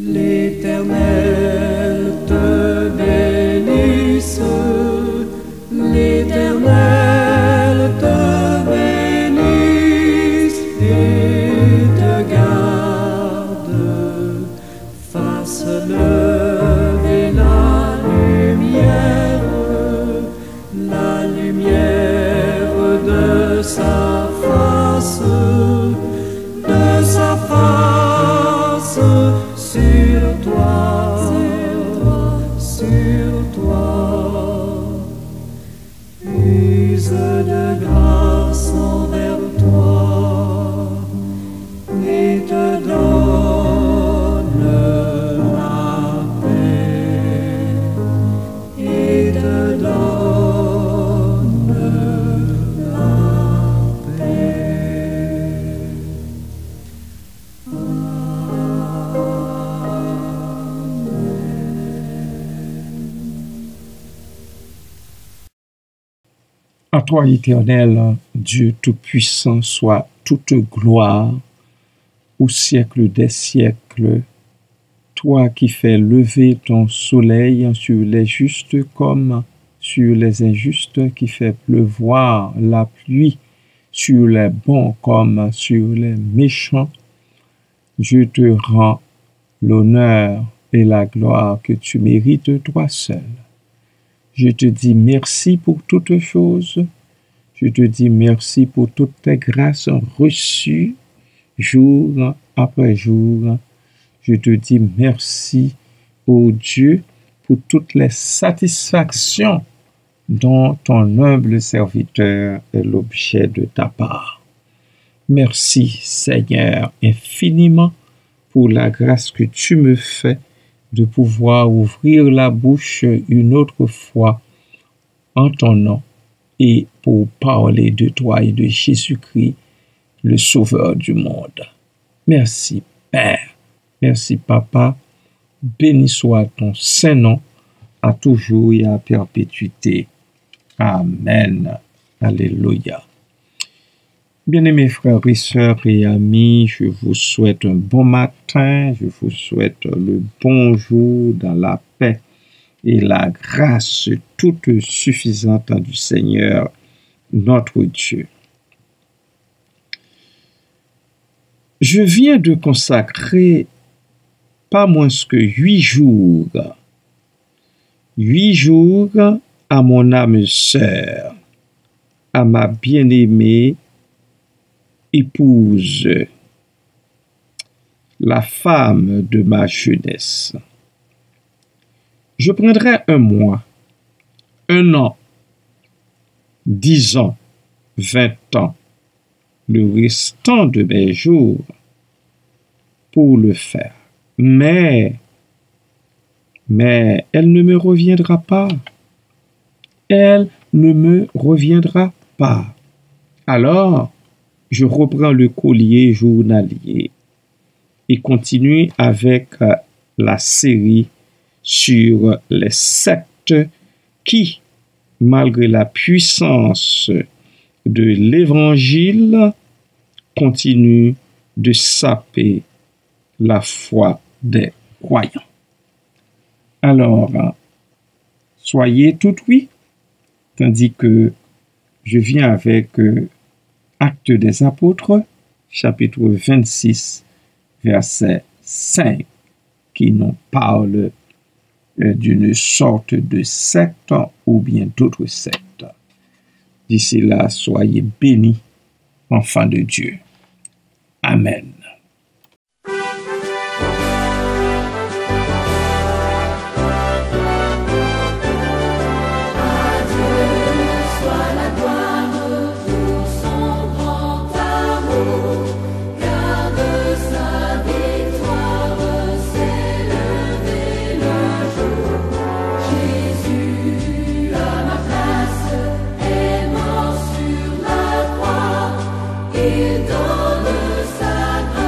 L'Éternel te bénisse, l'Éternel te bénisse et te garde, fasse lever la lumière de sa face sur toi, use de grâce envers toi et te donne la paix, et te donne la paix. À toi, Éternel, Dieu Tout-Puissant, soit toute gloire au siècle des siècles. Toi qui fais lever ton soleil sur les justes comme sur les injustes, qui fais pleuvoir la pluie sur les bons comme sur les méchants, je te rends l'honneur et la gloire que tu mérites toi seul. Je te dis merci pour toutes choses. Je te dis merci pour toutes tes grâces reçues jour après jour. Je te dis merci, ô Dieu, pour toutes les satisfactions dont ton humble serviteur est l'objet de ta part. Merci, Seigneur, infiniment pour la grâce que tu me fais de pouvoir ouvrir la bouche une autre fois en ton nom et pour parler de toi et de Jésus-Christ, le Sauveur du monde. Merci, Père. Merci, Papa. Béni soit ton saint nom, à toujours et à perpétuité. Amen. Alléluia. Bien-aimés frères et sœurs et amis, je vous souhaite un bon matin, je vous souhaite le bonjour dans la paix et la grâce toute suffisante du Seigneur, notre Dieu. Je viens de consacrer pas moins que 8 jours à mon âme sœur, à ma bien-aimée épouse, la femme de ma jeunesse. Je prendrai 1 mois, 1 an, 10 ans, 20 ans, le restant de mes jours pour le faire. Mais elle ne me reviendra pas. Elle ne me reviendra pas. Alors, je reprends le collier journalier et continue avec la série sur les sectes qui, malgré la puissance de l'Évangile, continuent de saper la foi des croyants. Alors, soyez tout oui, tandis que je viens avec Actes des Apôtres, chapitre 26, verset 5, qui nous parle d'une sorte de secte ou bien d'autres sectes. D'ici là, soyez bénis, enfants de Dieu. Amen. Il donne sa grâce.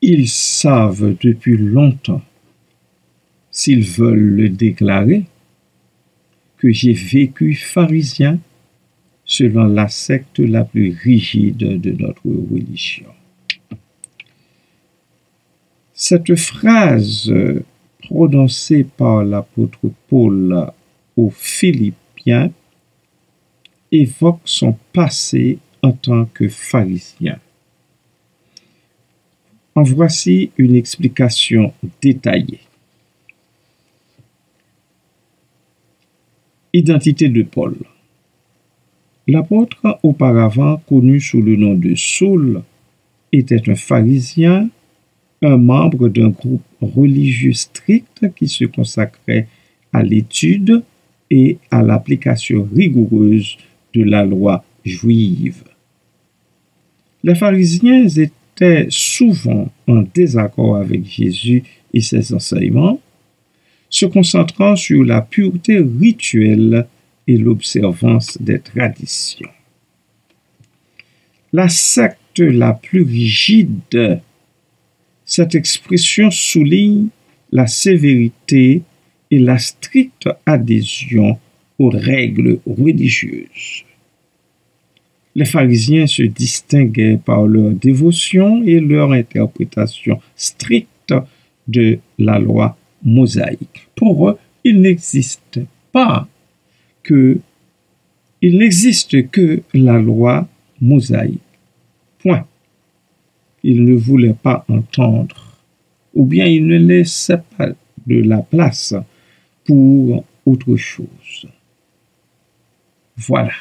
Ils savent depuis longtemps, s'ils veulent le déclarer, que j'ai vécu pharisien selon la secte la plus rigide de notre religion. Cette phrase prononcée par l'apôtre Paul aux Philippiens évoque son passé en tant que pharisien. En voici une explication détaillée. Identité de Paul. L'apôtre, auparavant connu sous le nom de Saul, était un pharisien, un membre d'un groupe religieux strict qui se consacrait à l'étude et à l'application rigoureuse de la loi juive. Les pharisiens étaient souvent en désaccord avec Jésus et ses enseignements, se concentrant sur la pureté rituelle et l'observance des traditions. La secte la plus rigide, cette expression souligne la sévérité et la stricte adhésion aux règles religieuses. Les pharisiens se distinguaient par leur dévotion et leur interprétation stricte de la loi mosaïque. Pour eux, il n'existe que la loi mosaïque. Point. Ils ne voulaient pas entendre, ou bien ils ne laissaient pas de la place pour autre chose. Voilà.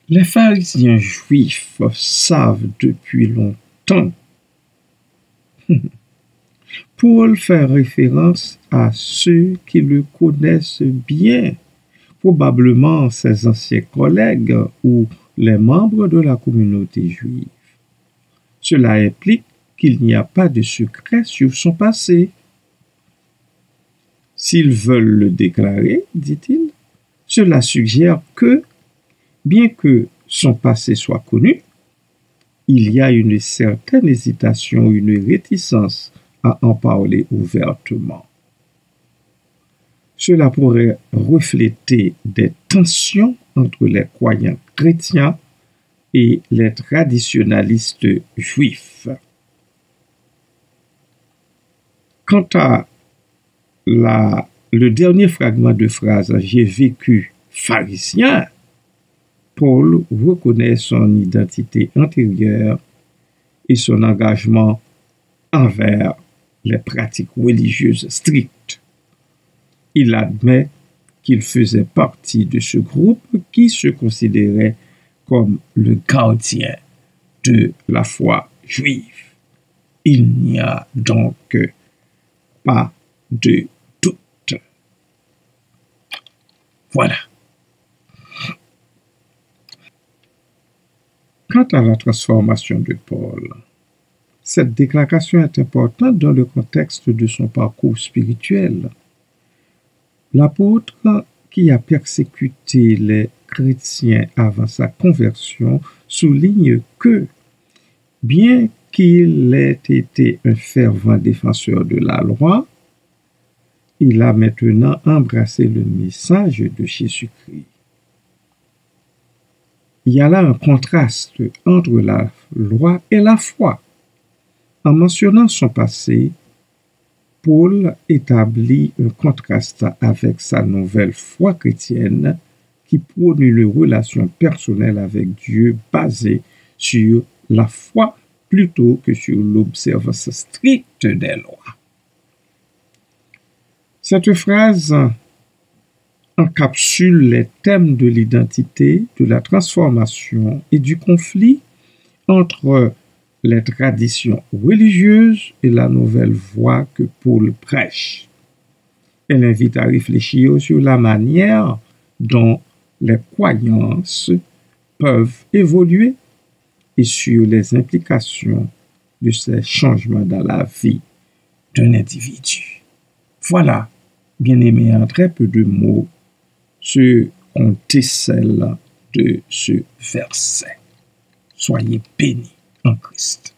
Les pharisiens juifs savent depuis longtemps. Paul fait référence à ceux qui le connaissent bien, probablement ses anciens collègues ou les membres de la communauté juive. Cela implique qu'il n'y a pas de secret sur son passé. S'ils veulent le déclarer, dit-il, cela suggère que, bien que son passé soit connu, il y a une certaine hésitation, une réticence à en parler ouvertement. Cela pourrait refléter des tensions entre les croyants chrétiens et les traditionalistes juifs. Quant à le dernier fragment de phrase « J'ai vécu pharisien », Paul reconnaît son identité antérieure et son engagement envers les pratiques religieuses strictes. Il admet qu'il faisait partie de ce groupe qui se considérait comme le gardien de la foi juive. Il n'y a donc pas de doute. Voilà. Quant à la transformation de Paul, cette déclaration est importante dans le contexte de son parcours spirituel. L'apôtre qui a persécuté les chrétiens avant sa conversion souligne que, bien qu'il ait été un fervent défenseur de la loi, il a maintenant embrassé le message de Jésus-Christ. Il y a là un contraste entre la loi et la foi. En mentionnant son passé, Paul établit un contraste avec sa nouvelle foi chrétienne qui prône une relation personnelle avec Dieu basée sur la foi plutôt que sur l'observance stricte des lois. Cette phrase encapsule les thèmes de l'identité, de la transformation et du conflit entre les traditions religieuses et la nouvelle voie que Paul prêche. Elle invite à réfléchir sur la manière dont les croyances peuvent évoluer et sur les implications de ces changements dans la vie d'un individu. Voilà, bien-aimés, en très peu de mots, ce qu'on décèle de ce verset. Soyez bénis en Christ.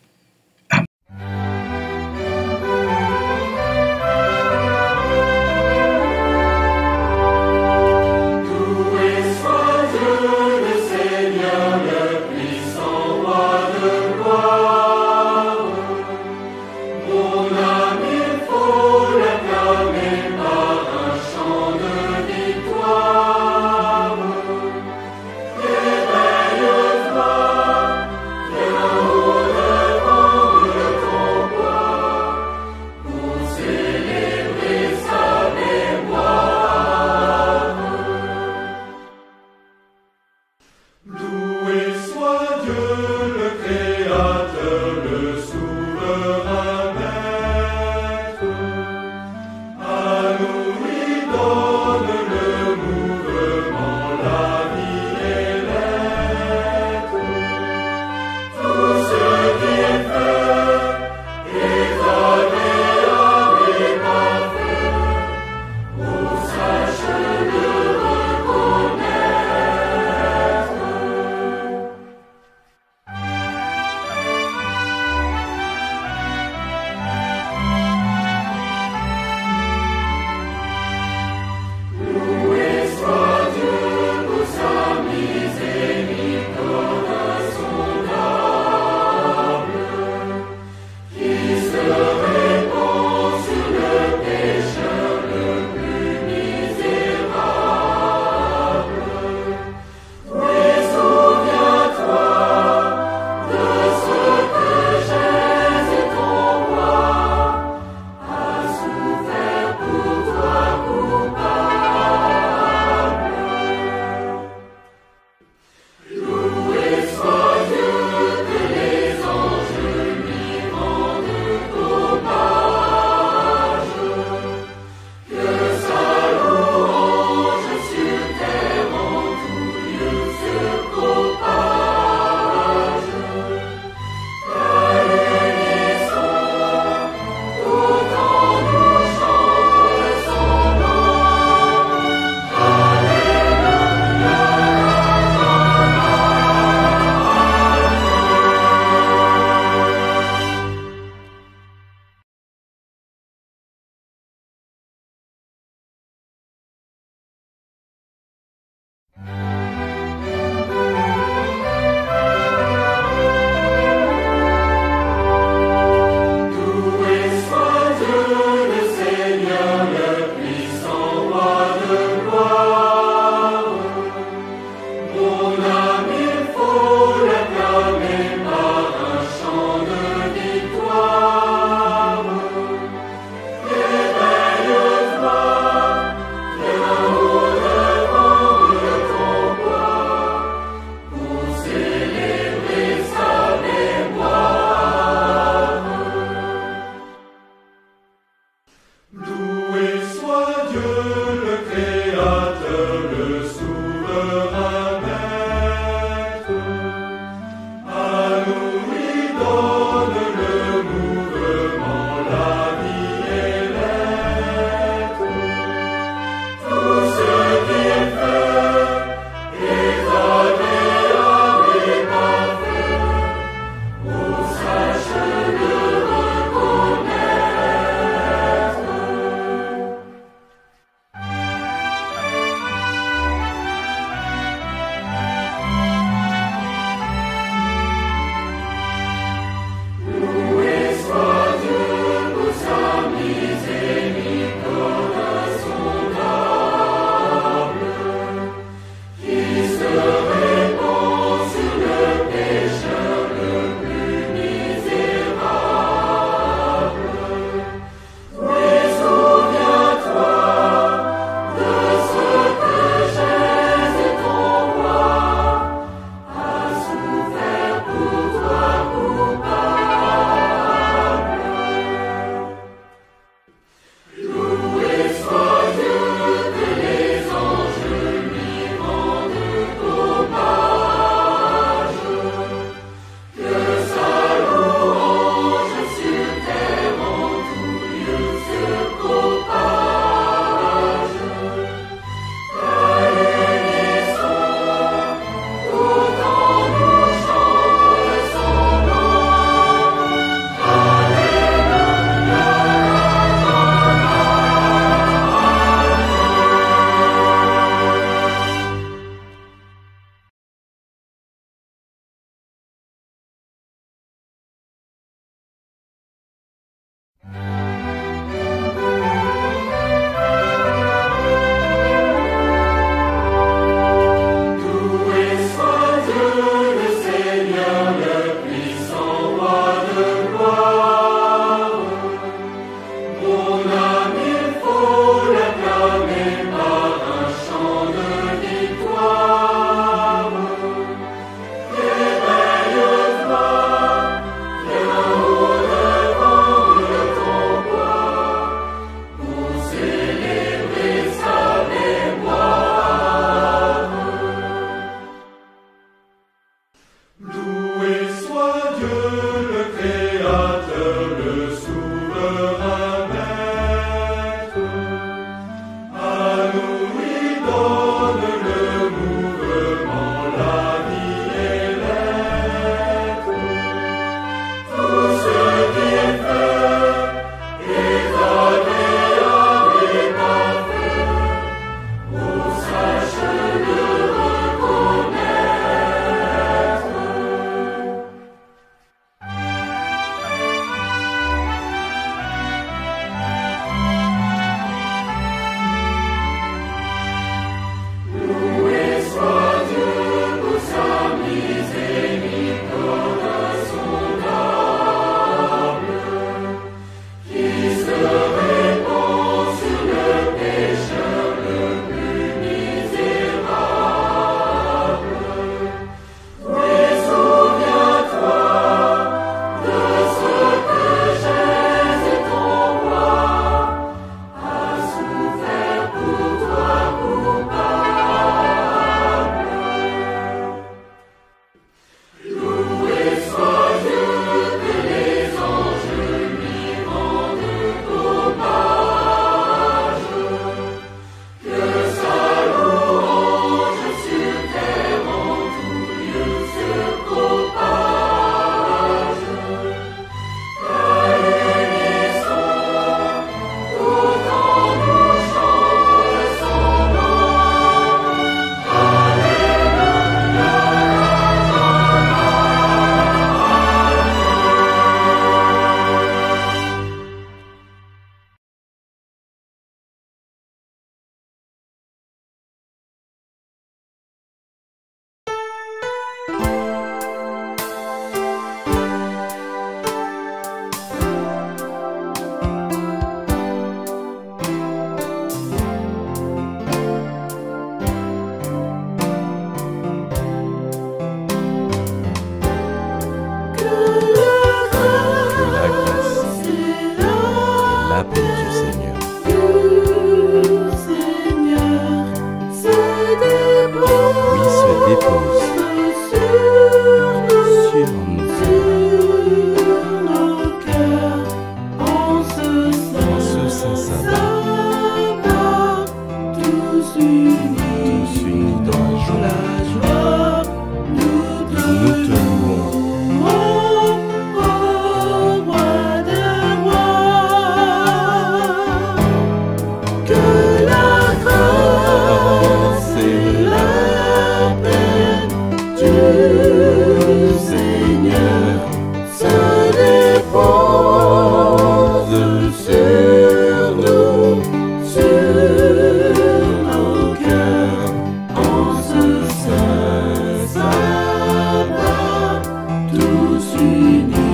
suis né.